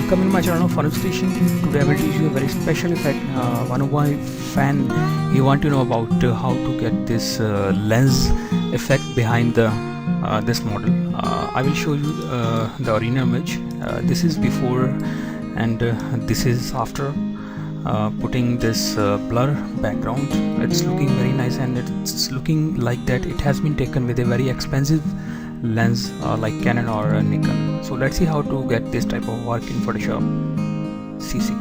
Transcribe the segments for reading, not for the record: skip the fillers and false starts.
Welcome in my channel Fun Station. Today I will teach you a very special effect. One of my fan, he want to know about how to get this lens effect behind the this model. I will show you the original image. This is before and this is after putting this blur background. It's looking very nice and it's looking like that it has been taken with a very expensive lens like Canon or Nikon. So let's see how to get this type of work in Photoshop CC.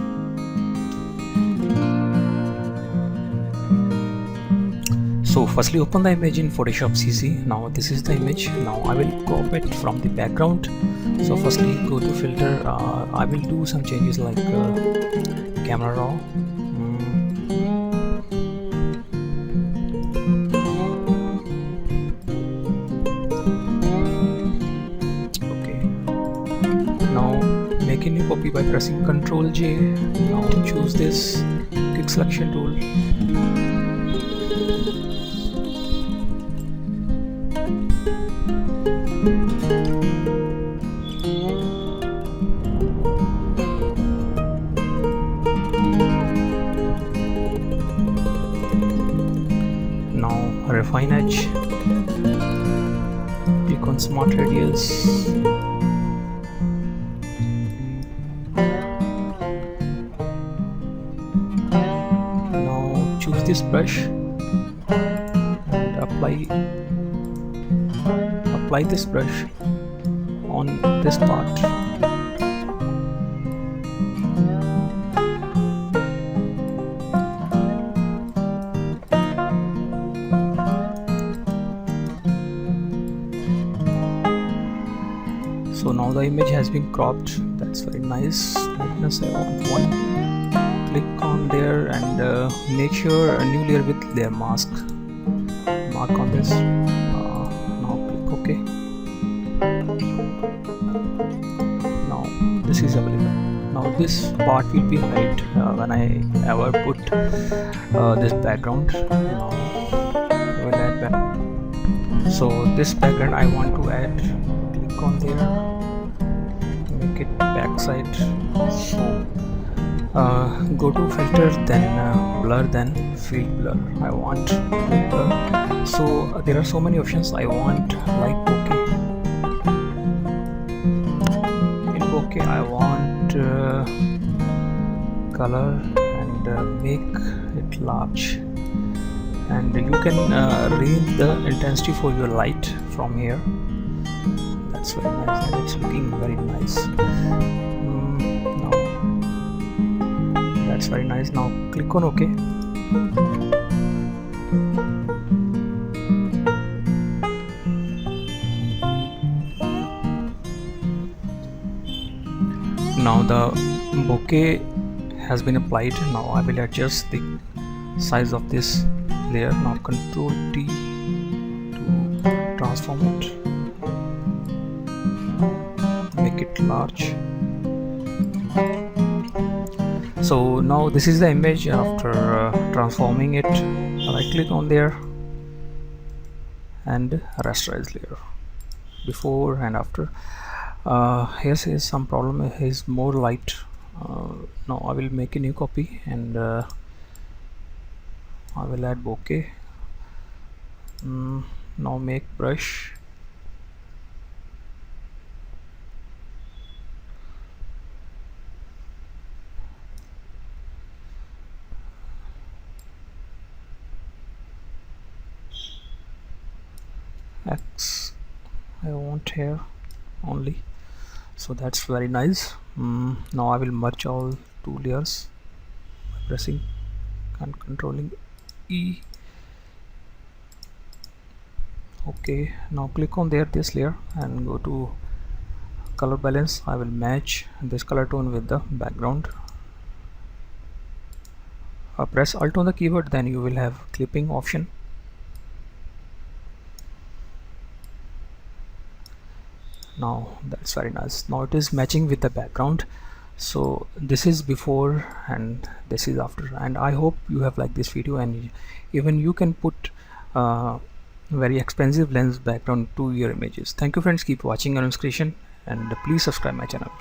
So firstly open the image in Photoshop CC. Now this is the image. Now I will crop it from the background. So firstly go to filter. I will do some changes like camera raw. Make a new copy by pressing Ctrl J. Now choose this quick selection tool. Now refine edge. Click on smart radius. Choose this brush and apply this brush on this part. So now the image has been cropped. That's very nice. Lightness I want 1. Click on there and make sure a new layer with layer mask. Mark on this. Now click OK. Now this is available. Now this part will be hide when I ever put this background. Now I will add back. So this background I want to add. Click on there. Make it backside. So go to filter, then blur, then field blur. I want blur. So there are so many options. I want like bokeh. In bokeh I want color and make it large, and you can range the intensity for your light from here. That's very nice and it's looking very nice. That's very nice. Now click on OK. Now the bokeh has been applied. Now I will adjust the size of this layer. Now Ctrl T to transform it, make it large. So now this is the image after transforming it. Right click on there and rasterize layer, before and after. Here is some problem, is more light. Now I will make a new copy and I will add bokeh. Now make brush. X I want here only. So that's very nice. Now I will merge all two layers by pressing and controlling E. Okay, now click on there this layer and go to color balance. I will match this color tone with the background. Press Alt on the keyboard, then you will have clipping option. Now that's very nice. Now it is matching with the background. So this is before and this is after, and I hope you have liked this video, and even you can put very expensive lens background to your images. Thank you friends, keep watching Anon's Creation and please subscribe my channel.